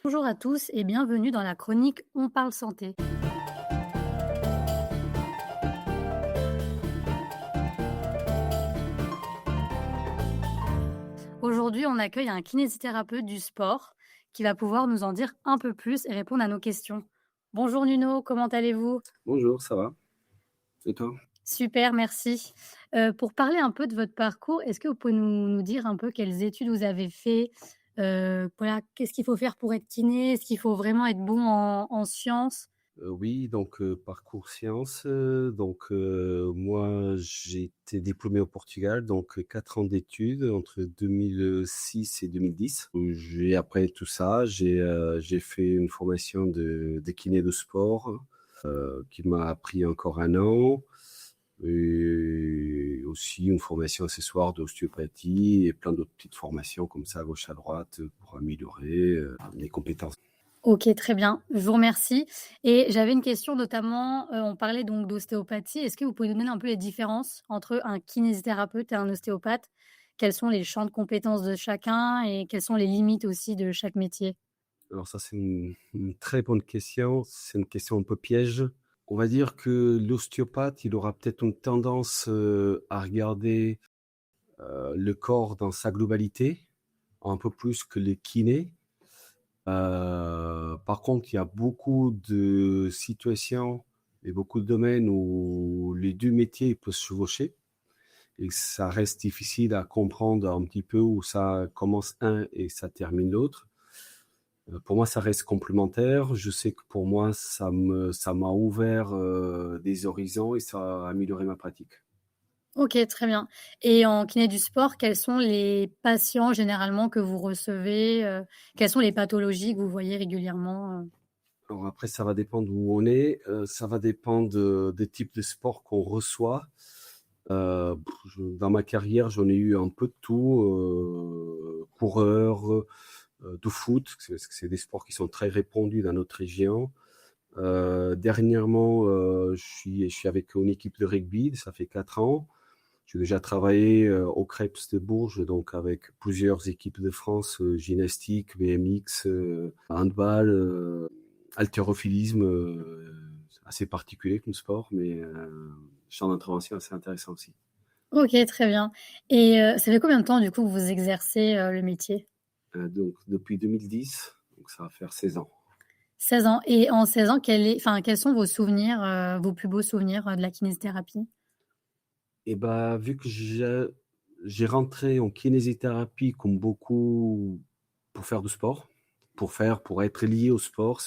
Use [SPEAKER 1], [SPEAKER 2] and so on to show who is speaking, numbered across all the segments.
[SPEAKER 1] Bonjour à tous et bienvenue dans la chronique On parle santé. Aujourd'hui, on accueille un kinésithérapeute du sport qui va pouvoir nous en dire un peu plus et répondre à nos questions. Bonjour Nuno, comment allez-vous?
[SPEAKER 2] Bonjour, ça va? Et toi?
[SPEAKER 1] Super, merci. Pour parler un peu de votre parcours, est-ce que vous pouvez nous dire un peu quelles études vous avez fait? Voilà, qu'est-ce qu'il faut faire pour être kiné? Est-ce qu'il faut vraiment être bon en sciences?
[SPEAKER 2] Oui, donc parcours sciences, moi j'ai été diplômé au Portugal, donc 4 ans d'études entre 2006 et 2010. Où j'ai après tout ça, j'ai fait une formation de kiné de sport, qui m'a pris encore 1 an et aussi une formation accessoire d'ostéopathie et plein d'autres petites formations comme ça à gauche à droite, pour améliorer, mes compétences.
[SPEAKER 1] OK, très bien, je vous remercie et j'avais une question notamment, on parlait donc d'ostéopathie. Est-ce que vous pouvez nous donner un peu les différences entre un kinésithérapeute et un ostéopathe? Quels sont les champs de compétences de chacun et quelles sont les limites aussi de chaque métier?
[SPEAKER 2] Alors ça, c'est une très bonne question. C'est une question un peu piège. On va dire que l'ostéopathe, il aura peut-être une tendance, à regarder, le corps dans sa globalité, un peu plus que les kinés. Par contre, il y a beaucoup de situations et beaucoup de domaines où les 2 métiers peuvent se chevaucher et que ça reste difficile à comprendre un petit peu où ça commence un et ça termine l'autre. Pour moi, ça reste complémentaire. Je sais que pour moi, ça m'a ouvert, des horizons et ça a amélioré ma pratique.
[SPEAKER 1] OK, très bien et en kiné du sport, quels sont les patients généralement que vous recevez? Quelles sont les pathologies que vous voyez régulièrement?
[SPEAKER 2] Alors après, ça va dépendre où on est, ça va dépendre, des types de sports qu'on reçoit. Je dans ma carrière, j'en ai eu un peu de tout, coureur, de foot, parce que c'est des sports qui sont très répandus dans notre région. Dernièrement, je suis avec une équipe de rugby, ça fait 4 ans. J'ai déjà travaillé, au Crêpes de Bourges, donc avec plusieurs équipes de France, gymnastique, BMX, handball, haltérophilisme, c'est assez particulier comme sport, mais champ d'intervention assez intéressant aussi.
[SPEAKER 1] OK, très bien et ça fait combien de temps du coup que vous exercez, le métier?
[SPEAKER 2] Donc depuis 2010, donc ça va faire 16 ans.
[SPEAKER 1] 16 ans et en 16 ans, quels sont vos souvenirs, vos plus beaux souvenirs, de la kinésithérapie?
[SPEAKER 2] Et bah, vu que j'ai rentré en kinésithérapie comme beaucoup pour faire du sport, pour être lié au sport.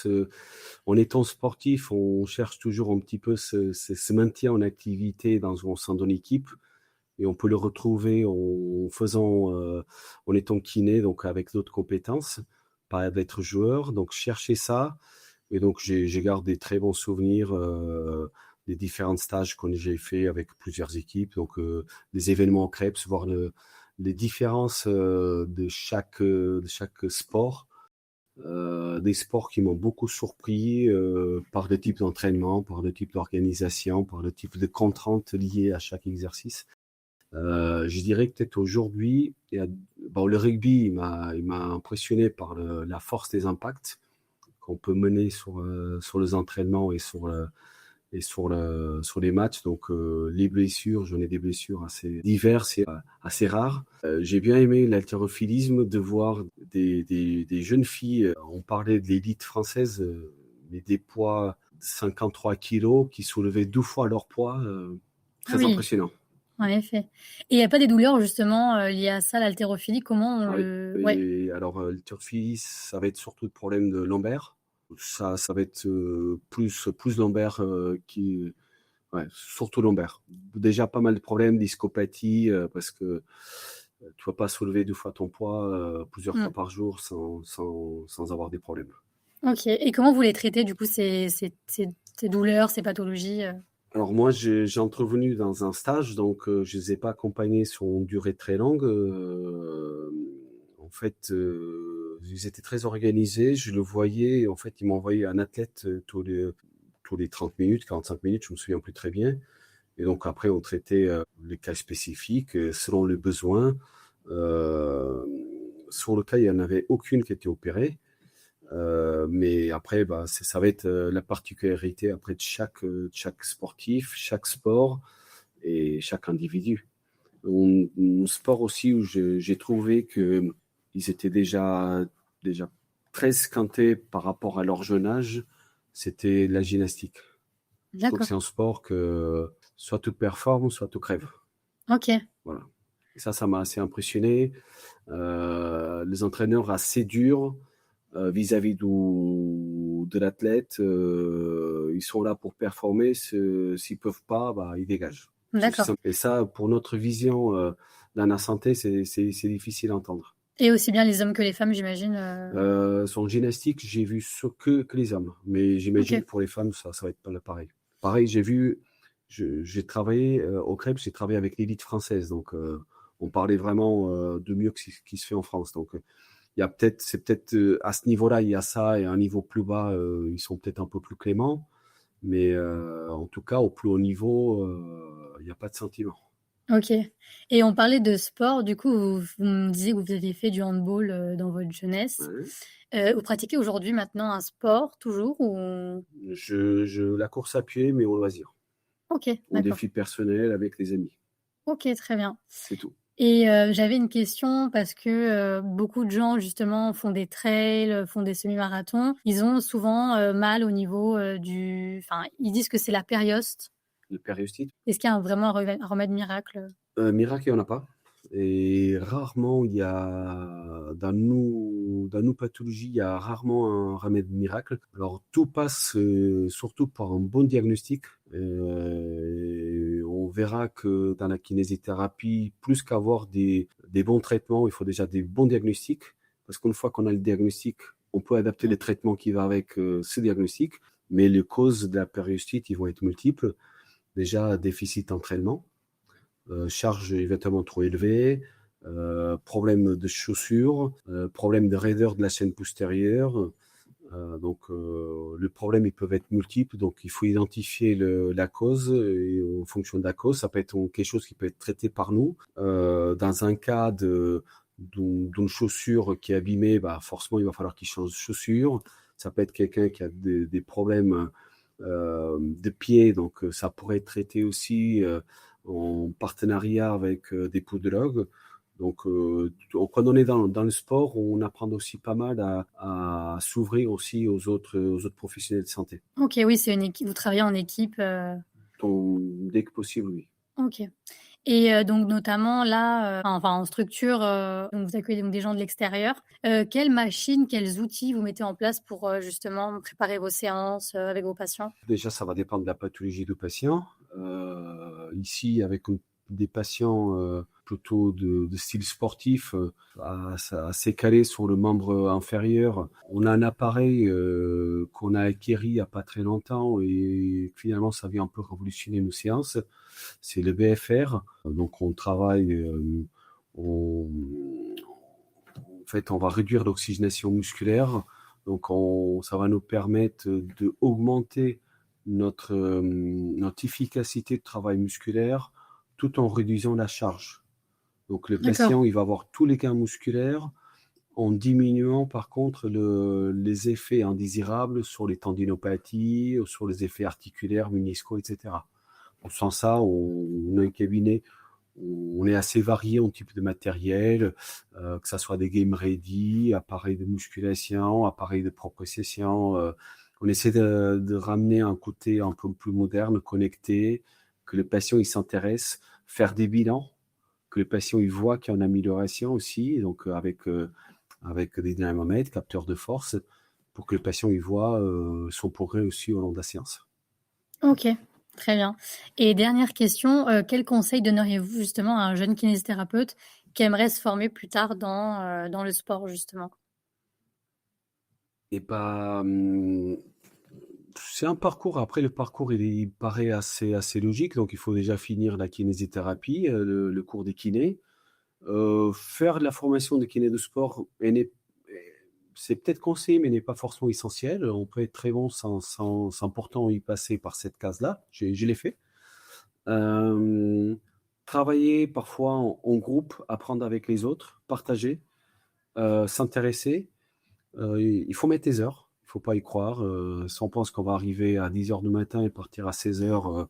[SPEAKER 2] En étant sportif, on cherche toujours un petit peu ce maintien en activité au sein d'une équipe et on peut le retrouver en faisant, en étant kiné, donc avec d'autres compétences, pas d'être joueur, donc chercher ça et donc j'ai gardé des très bons souvenirs, des différents stages que j'ai fait avec plusieurs équipes, donc des événements en Crêpes, voir les différences, de chaque sport. Des sports qui m'ont beaucoup surpris, par le type d'entraînement, par le type d'organisation, par le type de contraintes liées à chaque exercice. Je dirais que peut-être aujourd'hui, bon, le rugby, il m'a impressionné par la force des impacts qu'on peut mener sur les entraînements et sur les matchs. Donc, les blessures, j'en ai des blessures assez diverses et assez rares. J'ai bien aimé l'haltérophilisme, de voir des jeunes filles, on parlait de l'élite française, mais des poids de 53 kilos qui soulevaient 2 fois leur poids,
[SPEAKER 1] Ah
[SPEAKER 2] très
[SPEAKER 1] oui,
[SPEAKER 2] impressionnant.
[SPEAKER 1] en effet et il y a pas des douleurs justement, liées à ça, l'haltérophilie? Comment on
[SPEAKER 2] Ah oui,
[SPEAKER 1] le ouais.
[SPEAKER 2] et alors, l'haltérophilie, ça va être surtout le problème de lombaire. Ça va être, plus lombaire, ouais, surtout lombaire. Déjà pas mal de problèmes, discopathie, parce que, tu vas pas soulever 2 fois ton poids, plusieurs fois
[SPEAKER 1] Mmh.
[SPEAKER 2] par jour sans avoir des problèmes.
[SPEAKER 1] OK et comment vous les traitez du coup ces douleurs, ces pathologies?
[SPEAKER 2] Alors moi, j'ai intervenu dans un stage, donc je les ai pas accompagnés sur une durée très longue, en fait, ils étaient très organisés, je le voyais, en fait, ils m'envoyaient un athlète, tous les 30 minutes, 45 minutes, je me souviens plus très bien. Et donc après, on traitait, les cas spécifiques, selon les besoins. Sur le cas, il y en avait aucune qui était opérée. Mais après, bah, ça va être la particularité après de chaque sportif, chaque sport et chaque individu. Un sport aussi où j'ai trouvé que ils étaient déjà très esquintés par rapport à leur jeune âge, c'était la gymnastique. Je trouve que
[SPEAKER 1] D'accord.
[SPEAKER 2] c'est un sport que soit tu performes, soit tu crèves.
[SPEAKER 1] OK.
[SPEAKER 2] Voilà. Et ça m'a assez impressionné. Les entraîneurs assez durs vis-à-vis de l'athlète, ils sont là pour performer. S'ils peuvent pas, bah, ils dégagent. C'est aussi
[SPEAKER 1] D'accord.
[SPEAKER 2] simple. Et ça, pour notre vision dans la santé, c'est difficile à entendre.
[SPEAKER 1] Et aussi bien les hommes que les femmes, j'imagine.
[SPEAKER 2] Son gymnastique, j'ai vu que les hommes, mais j'imagine
[SPEAKER 1] OK.
[SPEAKER 2] que pour les femmes, ça va être pas pareil. Pareil, j'ai travaillé au Krebs, j'ai travaillé avec l'élite française, donc on parlait vraiment de mieux que ce qui se fait en France. Donc c'est peut-être à ce niveau-là, il y a ça, et à un niveau plus bas, ils sont peut-être un peu plus cléments, mais en tout cas, au plus haut niveau, il n'y a pas de sentiment.
[SPEAKER 1] OK. Et on parlait de sport, du coup, vous me disiez que vous aviez fait du handball, dans votre jeunesse.
[SPEAKER 2] Ouais.
[SPEAKER 1] Vous pratiquez aujourd'hui maintenant un sport toujours ou?
[SPEAKER 2] La course à pied, mais au loisir,
[SPEAKER 1] OK,
[SPEAKER 2] au
[SPEAKER 1] d'accord.
[SPEAKER 2] défi personnel avec les amis,
[SPEAKER 1] OK, très bien.
[SPEAKER 2] c'est tout.
[SPEAKER 1] Et j'avais une question parce que, beaucoup de gens justement font des trails, font des semi-marathons. Ils ont souvent, mal au niveau, enfin, ils disent que c'est la périoste.
[SPEAKER 2] Le périostite.
[SPEAKER 1] Est-ce qu'il y a vraiment un remède miracle?
[SPEAKER 2] Miracle, il n'y en a pas. Et rarement, il y a dans nos pathologies, il y a rarement un remède miracle. Alors, tout passe surtout par un bon diagnostic. On verra que dans la kinésithérapie, plus qu'avoir des bons traitements, il faut déjà des bons diagnostics. Parce qu'une fois qu'on a le diagnostic, on peut adapter les traitements qui vont avec ce diagnostic. Mais les causes de la périostite, ils vont être multiples. Déjà, déficit d'entraînement, charge éventuellement trop élevée, problème de chaussures, problème de raideur de la chaîne postérieure. Le problème, ils peuvent être multiples, donc il faut identifier la cause, et en fonction de la cause, ça peut être quelque chose qui peut être traité par nous. Dans un cas d'une chaussure qui est abîmée, bah forcément, il va falloir qu'il change de chaussure. Ça peut être quelqu'un qui a des problèmes de pied, donc ça pourrait être traité aussi en partenariat avec des podologues. Donc, quand on est dans le sport, on apprend aussi pas mal à s'ouvrir aussi aux autres professionnels de santé.
[SPEAKER 1] OK, oui, c'est une équipe, vous travaillez en équipe,
[SPEAKER 2] Donc, dès que possible, oui.
[SPEAKER 1] OK. Et donc notamment là, enfin en structure, donc vous accueillez donc des gens de l'extérieur. Quelles machines, quels outils vous mettez en place pour, justement préparer vos séances, avec vos patients?
[SPEAKER 2] Déjà, ça va dépendre de la pathologie du patient. Ici, avec des patients plutôt de style sportif, assez calé sur le membre inférieur, on a un appareil qu'on a acquéri il n'y a pas très longtemps, et finalement, ça vient un peu révolutionner nos séances. C'est le BFR. Donc, on travaille, on, en fait, on va réduire l'oxygénation musculaire. Donc, ça va nous permettre d'augmenter notre efficacité de travail musculaire tout en réduisant la charge. Donc, le
[SPEAKER 1] D'accord.
[SPEAKER 2] patient, il va avoir tous les gains musculaires en diminuant par contre les effets indésirables sur les tendinopathies, sur les effets articulaires, méniscaux, etc. Sans ça, on a un cabinet, on est assez varié en type de matériel, que ça soit des game ready, appareils de musculation, appareils de proprioception. On essaie de ramener un côté un peu plus moderne, connecté, que le patient il s'intéresse, faire des bilans, que le patient il voit qu'il y a une amélioration aussi, donc avec des dynamomètres, capteurs de force, pour que le patient il voit son progrès aussi au long de la séance.
[SPEAKER 1] OK, très bien. Et dernière question, quels conseils donneriez-vous justement à un jeune kinésithérapeute qui aimerait se former plus tard dans le sport justement?
[SPEAKER 2] Et bah, c'est un parcours. Après, le parcours, il paraît assez logique. Donc, il faut déjà finir la kinésithérapie, le cours des kinés. Faire de la formation de kiné de sport, c'est peut-être conseillé, mais n'est pas forcément essentiel. On peut être très bon sans pourtant y passer par cette case-là. Je l'ai fait. Euh, Travailler parfois en groupe, apprendre avec les autres, partager, s'intéresser. Il faut mettre des heures, il faut pas y croire. Si on pense qu'on va arriver à 10 heures du matin et partir à 16 heures,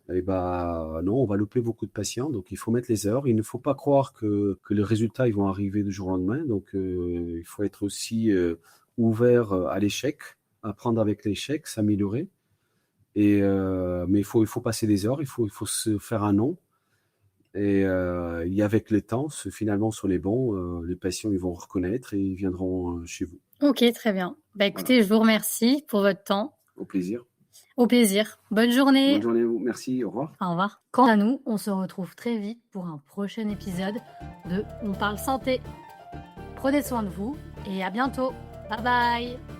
[SPEAKER 2] et bah non, on va louper beaucoup de patients. Donc il faut mettre les heures. Il ne faut pas croire que les résultats ils vont arriver du jour au lendemain. Donc il faut être aussi ouvert à l'échec, apprendre avec l'échec, s'améliorer. Mais il faut passer des heures, il faut se faire un nom. Et avec le temps, finalement, sur les bons, les patients ils vont reconnaître et ils viendront chez vous.
[SPEAKER 1] OK, très bien. Bah,
[SPEAKER 2] Voilà,
[SPEAKER 1] écoutez, je vous remercie pour votre temps.
[SPEAKER 2] au plaisir.
[SPEAKER 1] Au plaisir. Bonne journée.
[SPEAKER 2] Bonne journée à vous. Merci, au revoir.
[SPEAKER 1] Au revoir. Quant à nous, on se retrouve très vite pour un prochain épisode de On parle santé. Prenez soin de vous et à bientôt. Bye bye.